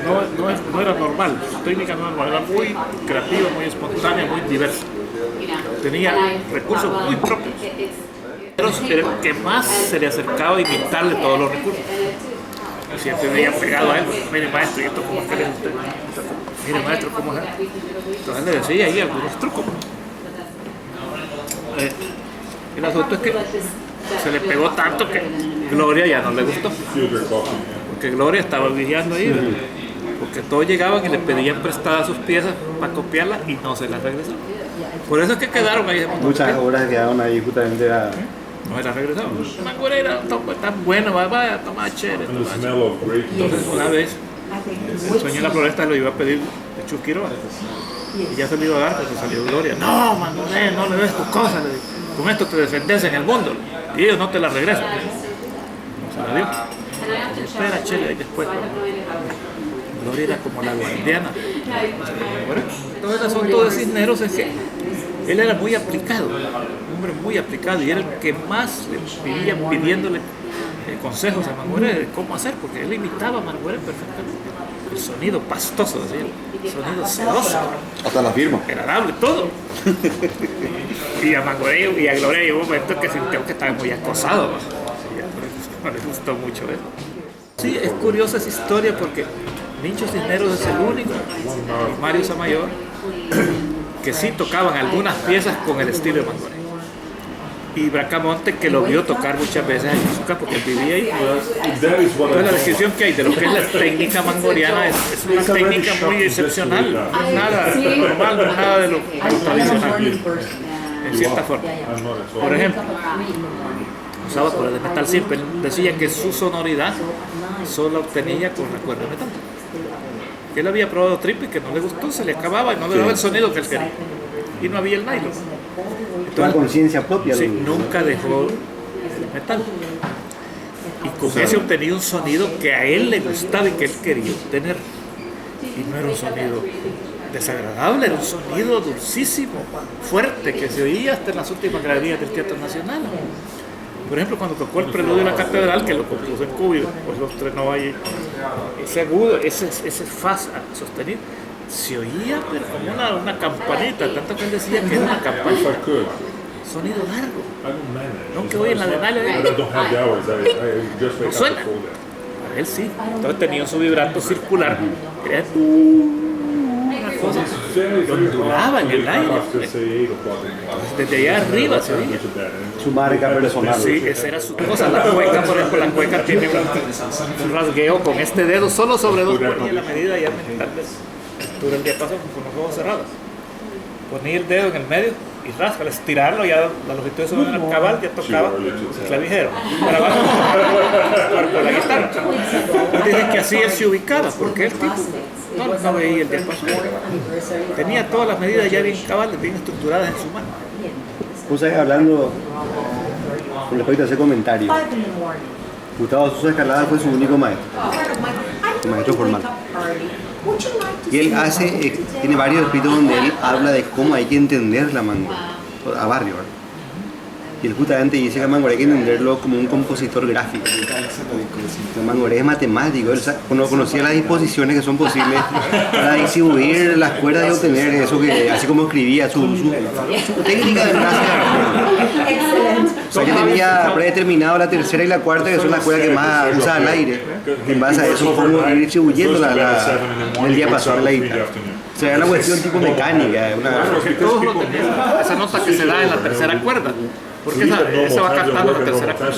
no era normal, su técnica no era normal, era muy creativa, muy espontánea, muy diversa. Tenía recursos muy propios. Era el que más se le acercaba a imitarle todos los recursos. Y siempre veía pegado a él, mire maestro, ¿y esto cómo es que le es usted? Mire maestro, ¿cómo es? Entonces le decía ahí algunos trucos. El asunto es que se le pegó tanto que Gloria ya no le gustó. Porque Gloria estaba vigiando ahí, ¿verdad? Porque todos llegaban y le pedían prestadas sus piezas para copiarlas y no se las regresaban. Por eso es que quedaron ahí. Muchas obras quedaron ahí justamente no se las regresaban. Mangoré era tan bueno, vaya, toma chévere. Entonces una vez el sueño de la floresta lo iba a pedir de Chusquiroa. Y ya se lo iba a dar porque salió Gloria. No, Mangoré, no le des tus cosas. Le digo. Con esto te defendes en el mundo. Y ellos no te las regresan. No se la dio. Espera, Chele, y después. Gloria era como la guardiana. Entonces el asunto de Cisneros es que él era muy aplicado, un hombre muy aplicado, y era el que más le vivían pidiéndole consejos a Mangoré de cómo hacer, porque él imitaba a Mangoré perfectamente. El sonido pastoso, decía él, el sonido sedoso. Hasta la firma. Agradable, todo. Y a Mangoré y a Gloria llegó un momento que sintió que estaba muy acosado. No le gustó mucho eso. Sí, es curiosa esa historia porque Mincho Cisneros es el único, y Mario Samayor, que sí tocaban algunas piezas con el estilo de Mangoré. Y Bracamonte, que lo vio tocar muchas veces en Izúcar porque él vivía ahí. Entonces la descripción que hay de lo que es la técnica mangoriana es una técnica muy excepcional, nada normal, nada de lo tradicional, en cierta forma. Por ejemplo, usaba cuerdas de metal simple. Él decía que su sonoridad solo obtenía con la cuerda de metal. Él había probado triple y que no le gustó, se le acababa y no le daba el sonido que él quería. Y no había el nylon. Entonces, la conciencia propia. Sí, nunca dejó el metal. Y con ese obtenía un sonido que a él le gustaba y que él quería obtener. Y no era un sonido desagradable, era un sonido dulcísimo, fuerte, que se oía hasta en las últimas galerías del Teatro Nacional. Por ejemplo, cuando tocó el preludio de la catedral, que lo compuso en Cuba, pues lo estrenó ahí, ese agudo, ese fa sostenido, se oía pero como una campanita, tanto que él decía que era una campanita. Sonido largo, no que oye en la de Nile, no suena. Para él sí, entonces tenía su vibrato circular, que era una cosa que ondulaba en el aire. Desde allá arriba se oía. Su marca personal. Sí, esa era su cosa. La cueca, por ejemplo, la cueca tiene un rasgueo con este dedo solo sobre dos cuerdas y la medida ya mental dura el diapasón con los ojos cerrados. Ponía el dedo en el medio y rasca, al estirarlo ya la longitud de su dedo en el cabal ya tocaba el clavijero. Para abajo, por la guitarra. Y dicen que así él se ubicaba, porque el tipo no veía el diapasón. Tenía todas las medidas ya bien cabales, bien estructuradas en su mano. Vos sabés, hablando con respecto a ese comentario, Gustavo Sousa Escalada fue su único maestro, su maestro formal. Y él tiene varios escritos donde él habla de cómo hay que entender la Mangoré, a barrio, ¿verdad? Y él justamente dice que a Mangoré hay que entenderlo como un compositor gráfico. El Mangoré es matemático, él conocía las disposiciones que son posibles para distribuir las cuerdas y obtener eso, que así como escribía su técnica de gráfica. O sea, que tenía predeterminado la tercera y la cuarta, que son las cuerdas que más usa al aire. En base a eso, cómo ir distribuyendo el diapasón de la guitarra. O sea, era una cuestión tipo mecánica. Todos lo tenían, esa nota que se da en la tercera cuerda. Porque esa va captando la tercera cuerda.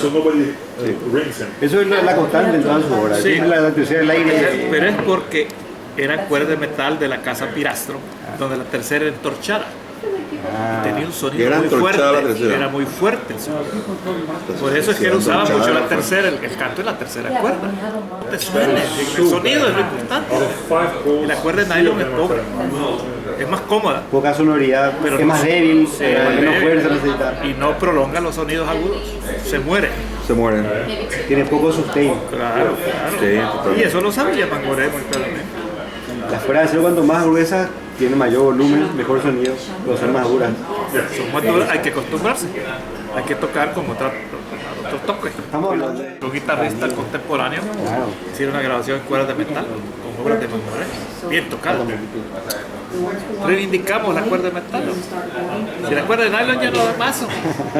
Eso es la constante en todas sus obras. Sí, la tercera del aire. Pero es porque eran cuerdas de metal de la casa Pirastro, donde la tercera era entorchada. Y tenía un sonido muy fuerte, era muy fuerte el sonido. Por eso es que él usaba mucho la tercera, el canto en la tercera cuerda. Te suena, el sonido es lo importante. Y la cuerda de nylon es pobre, es más cómoda. Poca sonoridad, pero es más débil, menos fuerza necesita. Y no prolonga los sonidos agudos, se muere. Se muere. Tiene poco sustain. Claro. Sí, y eso lo sabía Mangoré muy claramente. Las cuerdas de acero, cuanto más gruesas, tiene mayor volumen, mejor sonido, pero son más duras. Son más duras, hay que acostumbrarse. Hay que tocar como otros toques. Estamos hablando de Un guitarrista contemporáneo hicieron una grabación en cuerdas de metal con como obras de Manzanares. Bien tocado. Reivindicamos la cuerda de metal. Si la cuerda de nylon ya no da paso.